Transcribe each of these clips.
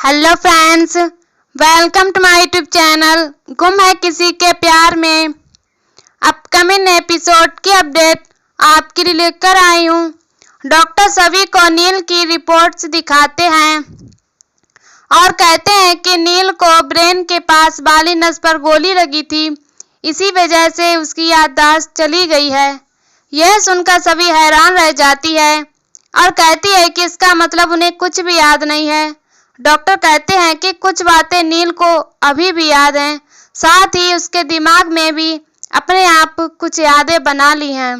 Hello friends, welcome to my YouTube channel गुम है किसी के प्यार में। अपकमिंग एपिसोड की अपडेट आपके लिए लेकर आई हूँ। डॉक्टर सभी को नील की रिपोर्ट्स दिखाते हैं और कहते हैं कि नील को ब्रेन के पास वाली नस पर गोली लगी थी, इसी वजह से उसकी याददाश्त चली गई है। यह सुनकर सभी हैरान रह जाती है और कहती है कि इसका मतलब उन्हें कुछ भी याद नहीं है। डॉक्टर कहते हैं कि कुछ बातें नील को अभी भी याद हैं, साथ ही उसके दिमाग में भी अपने आप कुछ यादें बना ली हैं।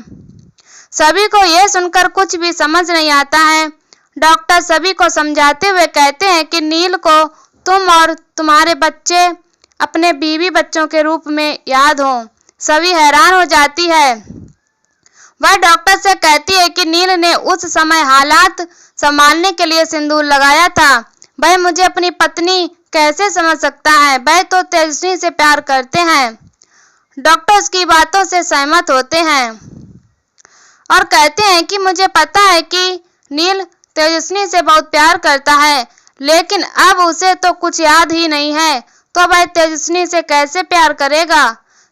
सभी को यह सुनकर कुछ भी समझ नहीं आता है। डॉक्टर सभी को समझाते हुए कहते हैं कि नील को तुम और तुम्हारे बच्चे अपने बीवी बच्चों के रूप में याद हो। सभी हैरान हो जाती है। वह डॉक्टर से कहती है कि नील ने उस समय हालात संभालने के लिए सिंदूर लगाया था। वह मुझे अपनी पत्नी कैसे समझ सकता है, वह तो तेजस्वी से प्यार करते हैं। डॉक्टर उसकी बातों से सहमत होते हैं और कहते हैं कि मुझे पता है कि नील तेजस्वी से बहुत प्यार करता है, लेकिन अब उसे तो कुछ याद ही नहीं है, तो वह तेजस्वी से कैसे प्यार करेगा।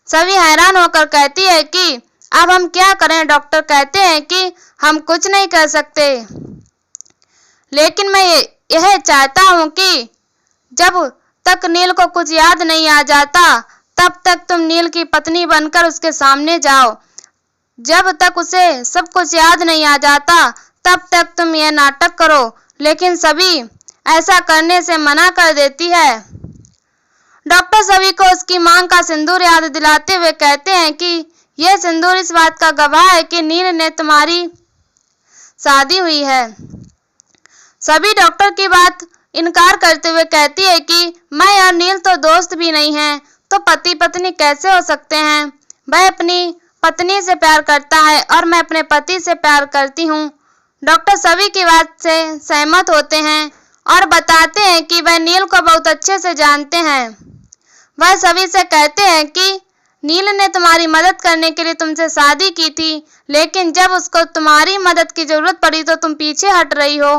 सभी हैरान होकर कहती है कि अब हम क्या करें। डॉक्टर कहते हैं कि हम कुछ नहीं कर सकते, लेकिन मैं यह चाहता हूं कि जब तक नील को कुछ याद नहीं आ जाता तब तक तुम नील की पत्नी बनकर उसके सामने जाओ। जब तक उसे सब कुछ याद नहीं आ जाता तब तक तुम यह नाटक करो, लेकिन सभी ऐसा करने से मना कर देती है। डॉक्टर सभी को उसकी मांग का सिंदूर याद दिलाते हुए कहते हैं कि यह सिंदूर इस बात का गवाह है कि नील ने तुम्हारी शादी हुई है। सभी डॉक्टर की बात इनकार करते हुए कहती है कि मैं और नील तो दोस्त भी नहीं हैं, तो पति पत्नी कैसे हो सकते हैं। वह अपनी पत्नी से प्यार करता है और मैं अपने पति से प्यार करती हूँ। डॉक्टर सभी की बात से सहमत होते हैं और बताते हैं कि वह नील को बहुत अच्छे से जानते हैं। वह सभी से कहते हैं कि नील ने तुम्हारी मदद करने के लिए तुमसे शादी की थी, लेकिन जब उसको तुम्हारी मदद की जरूरत पड़ी तो तुम पीछे हट रही हो।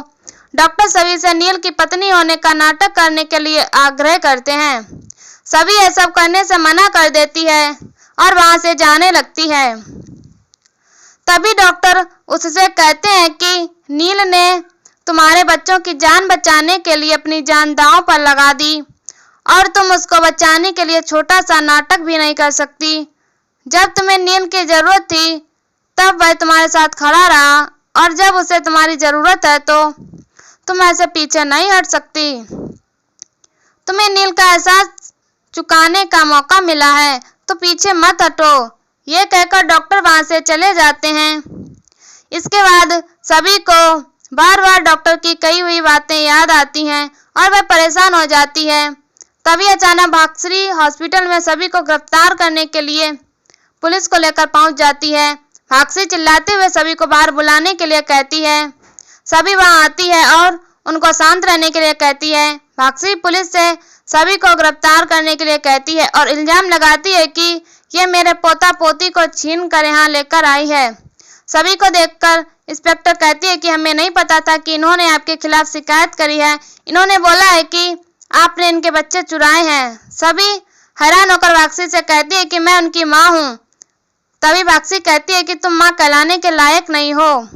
डॉक्टर सभी से नील की पत्नी होने का नाटक करने के लिए आग्रह करते हैं। सभी यह सब करने से मना कर देती है और वहां से जाने लगती है। तभी डॉक्टर उससे कहते हैं कि नील ने तुम्हारे बच्चों की जान बचाने के लिए अपनी जान दांव पर लगा दी और तुम उसको बचाने के लिए छोटा सा नाटक भी नहीं कर सकती। जब तुम्हें नील की जरूरत थी तब वह तुम्हारे साथ खड़ा रहा, और जब उसे तुम्हारी जरूरत है तो तुम ऐसे पीछे नहीं हट सकती। तुम्हें नील का एहसास चुकाने का मौका मिला है, तो पीछे मत हटो। ये कहकर डॉक्टर वहां से चले जाते हैं। इसके बाद सभी को बार बार डॉक्टर की कही हुई बातें याद आती हैं और वह परेशान हो जाती है। तभी अचानक भाग्यश्री हॉस्पिटल में सभी को गिरफ्तार करने के लिए पुलिस को लेकर पहुंच जाती है। भाग्यश्री चिल्लाते हुए सभी को बाहर बुलाने के लिए कहती है। सभी वहां आती है और उनको शांत रहने के लिए कहती है। भाग्यश्री पुलिस से सभी को गिरफ्तार करने के लिए कहती है और इल्जाम लगाती है कि ये मेरे पोता पोती को छीन कर यहाँ लेकर आई है। सभी को देखकर इंस्पेक्टर कहती है कि हमें नहीं पता था कि इन्होंने आपके खिलाफ शिकायत करी है। इन्होंने बोला है कि आपने इनके बच्चे चुराए हैं। सभी हैरान होकर भाग्यश्री से कहती है कि मैं उनकी माँ हूँ। तभी भाग्यश्री कहती है कि तुम माँ कहलाने के लायक नहीं हो।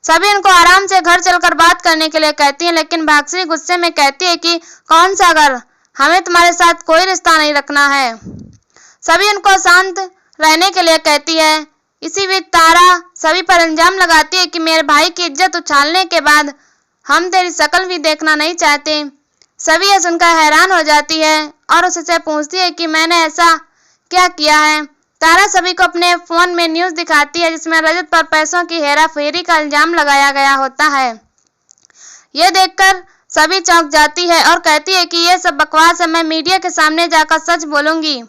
सभी उनको आराम से घर चलकर बात करने के लिए कहती हैं, लेकिन भाग्यश्री गुस्से में कहती है कि कौन सा घर, हमें तुम्हारे साथ कोई रिश्ता नहीं रखना है। सभी उनको शांत रहने के लिए कहती है। इसी बीच तारा सभी पर इल्जाम लगाती है कि मेरे भाई की इज्जत उछालने के बाद हम तेरी शक्ल भी देखना नहीं चाहते। सभी यह सुनकर हैरान हो जाती है और उससे पूछती है कि मैंने ऐसा क्या किया है। तारा सभी को अपने फोन में न्यूज दिखाती है जिसमें रजत पर पैसों की हेराफेरी का इल्जाम लगाया गया होता है। यह देखकर सभी चौंक जाती है और कहती है कि यह सब बकवास है, मैं मीडिया के सामने जाकर सच बोलूंगी।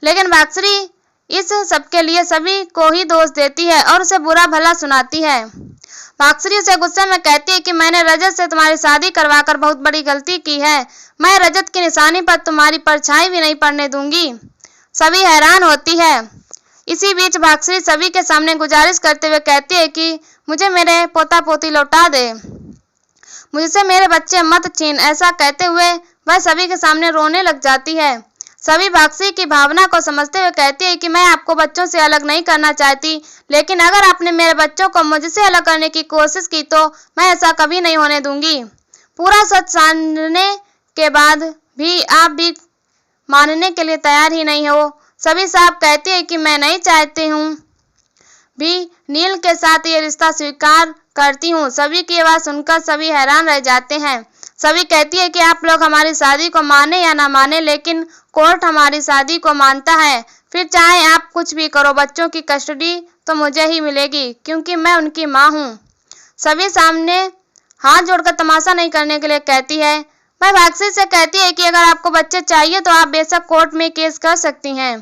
लेकिन भाग्यश्री इस सब के लिए सभी को ही दोष देती है और उसे बुरा भला सुनाती है। भाग्यश्री उसे गुस्से में कहती है कि मैंने रजत से तुम्हारी शादी करवाकर बहुत बड़ी गलती की है। मैं रजत की निशानी पर तुम्हारी परछाई भी नहीं पड़ने दूंगी। सभी हैरान होती है। इसी बीच भाग्यश्री सभी के सामने गुजारिश करते हुए कहती है कि मुझे मेरे पोता पोती लौटा दे। मुझसे मेरे बच्चे मत छीन। ऐसा कहते हुए वह सभी के सामने रोने लग जाती है। सभी भाग्यश्री की भावना को समझते हुए कहती है कि मैं आपको बच्चों से अलग नहीं करना चाहती, लेकिन अगर आपने मेरे बच्चों को मुझसे अलग करने की कोशिश की तो मैं ऐसा कभी नहीं होने दूंगी। पूरा सच जानने के बाद भी आप भी मानने के लिए तैयार ही नहीं हो। सभी साफ कहती है कि मैं नहीं चाहती हूँ भी नील के साथ ये रिश्ता स्वीकार करती हूँ। सभी की आवाज़ सुनकर सभी हैरान रह जाते हैं। सभी कहती है कि आप लोग हमारी शादी को माने या ना माने, लेकिन कोर्ट हमारी शादी को मानता है। फिर चाहे आप कुछ भी करो, बच्चों की कस्टडी तो मुझे ही मिलेगी, क्योंकि मैं उनकी माँ हूँ। सभी सामने हाथ जोड़कर तमाशा नहीं करने के लिए कहती है। वह भाग्यश्री से कहती है कि अगर आपको बच्चे चाहिए तो आप बेशक कोर्ट में केस कर सकती हैं।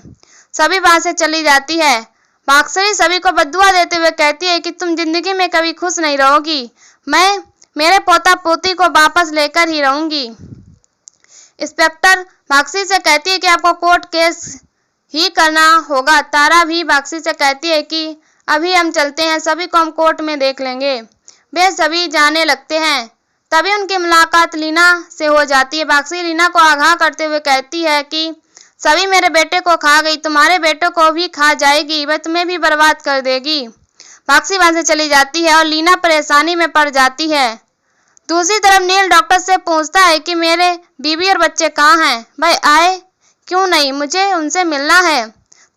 सभी वहां से चली जाती है। भाग्यश्री सभी को बद्दुआ देते हुए कहती है कि तुम जिंदगी में कभी खुश नहीं रहोगी। मैं मेरे पोता पोती को वापस लेकर ही रहूंगी। इंस्पेक्टर भाग्यश्री से कहती है कि आपको कोर्ट केस ही करना होगा। तारा भी भाग्यश्री से कहती है कि अभी हम चलते हैं, सभी को हम कोर्ट में देख लेंगे। वे सभी जाने लगते हैं। तभी उनकी मुलाकात लीना से हो जाती है। भाग्यश्री लीना को आगाह करते हुए कहती है कि सभी मेरे बेटे को खा गई, तुम्हारे बेटे को भी खा जाएगी, वह तुम्हें भी बर्बाद कर देगी। भाग्यश्री वहां से चली जाती है और लीना परेशानी में पड़ जाती है। दूसरी तरफ नील डॉक्टर से पूछता है कि मेरे बीवी और बच्चे कहाँ हैं, वह आए क्यों नहीं, मुझे उनसे मिलना है।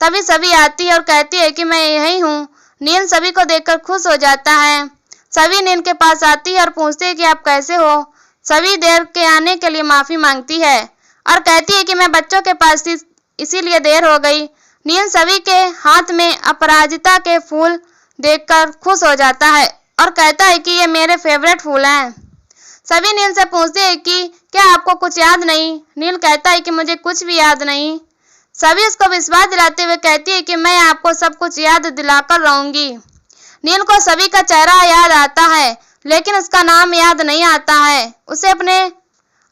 तभी सभी आती है और कहती है कि मैं यहीं हूँ। नील सभी को देखकर खुश हो जाता है। सभी नील के पास आती है और पूछती है कि आप कैसे हो। सभी देर के आने के लिए माफी मांगती है और कहती है कि मैं बच्चों के पास थी, इसीलिए देर हो गई। नील सभी के हाथ में अपराजिता के फूल देखकर खुश हो जाता है और कहता है कि ये मेरे फेवरेट फूल हैं। सभी नील से पूछते हैं कि क्या आपको कुछ याद नहीं। नील कहता है कि मुझे कुछ भी याद नहीं। सभी उसको विश्वास दिलाते हुए कहती है कि मैं आपको सब कुछ याद दिलाकर रहूंगी। नील को सभी का चेहरा याद आता है, लेकिन उसका नाम याद नहीं आता है। उसे अपने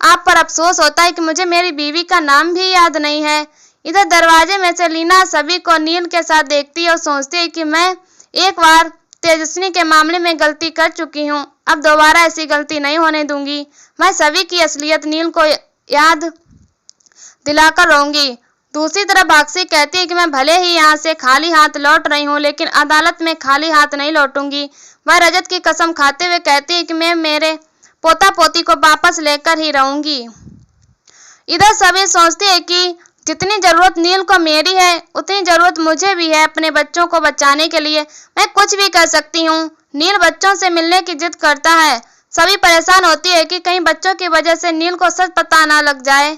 आप पर अफसोस होता है कि मुझे मेरी बीवी का नाम भी याद नहीं है। इधर दरवाजे में से लीना सभी को नील के साथ देखती है और सोचती है कि मैं एक बार तेजस्विनी के मामले में गलती कर चुकी हूँ, अब दोबारा ऐसी गलती नहीं होने दूंगी। मैं सभी की असलियत नील को याद दिलाकर रहूंगी। दूसरी तरफ भाग्यश्री कहती है कि मैं भले ही यहाँ से खाली हाथ लौट रही हूँ, लेकिन अदालत में खाली हाथ नहीं लौटूंगी। वह रजत की कसम खाते हुए कहती है कि मैं मेरे पोता पोती को वापस लेकर ही रहूंगी। इधर सभी सोचते हैं कि जितनी जरूरत नील को मेरी है, उतनी जरूरत मुझे भी है अपने बच्चों को बचाने के लिए। मैं कुछ भी कर सकती हूँ। नील बच्चों से मिलने की जिद करता है। सभी परेशान होती है कि कहीं बच्चों की वजह से नील को सच पता ना लग जाए।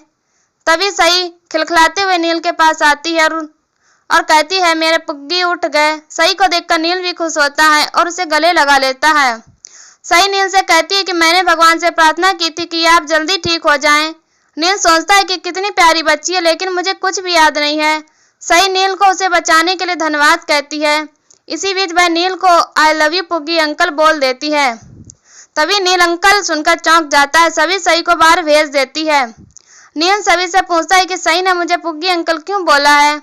तभी सही खिलखिलाते हुए नील के पास आती है और कहती है मेरे पुग्गी उठ गए। सही को देखकर नील भी खुश होता है और उसे गले लगा लेता है। सही नील से कहती है कि मैंने भगवान से प्रार्थना की थी कि आप जल्दी ठीक हो जाएं। नील सोचता है कि कितनी प्यारी बच्ची है, लेकिन मुझे कुछ भी याद नहीं है। सही नील को उसे बचाने के लिए धन्यवाद कहती है। इसी बीच वह नील को आई लव यू पुग्गी अंकल बोल देती है। तभी नील अंकल सुनकर चौंक जाता है। सभी सही को बाहर भेज देती है। नील सभी से पूछता है कि सही ने मुझे पुग्गी अंकल क्यों बोला है।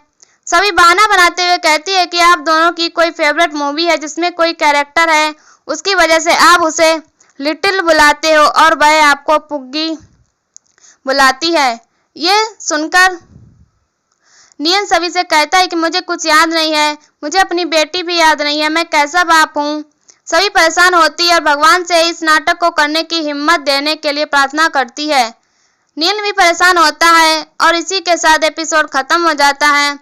सभी बहाना बनाते हुए कहती है कि आप दोनों की कोई फेवरेट मूवी है जिसमें कोई कैरेक्टर है, उसकी वजह से आप उसे लिटिल बुलाते हो और वह आपको पुग्गी बुलाती है। ये सुनकर नील सभी से कहता है कि मुझे कुछ याद नहीं है, मुझे अपनी बेटी भी याद नहीं है, मैं कैसा बाप हूँ। सभी परेशान होती है और भगवान से इस नाटक को करने की हिम्मत देने के लिए प्रार्थना करती है। नील भी परेशान होता है और इसी के साथ एपिसोड खत्म हो जाता है।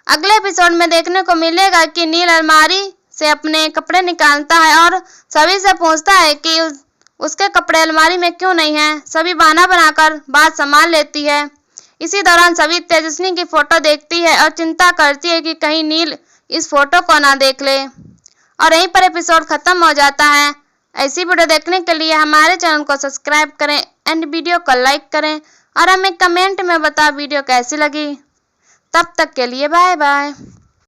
अगले एपिसोड में देखने को मिलेगा कि नील अलमारी से अपने कपड़े निकालता है और सभी से पूछता है कि उसके कपड़े अलमारी में क्यों नहीं हैं। सभी बहाना बनाकर बात संभाल लेती है। इसी दौरान सभी तेजस्विनी की फोटो देखती है और चिंता करती है कि कहीं नील इस फोटो को ना देख ले, और यहीं पर एपिसोड खत्म हो जाता है। ऐसी वीडियो देखने के लिए हमारे चैनल को सब्सक्राइब करें एंड वीडियो को लाइक करें और हमें कमेंट में बताओ वीडियो कैसी लगी। तब तक के लिए बाय बाय।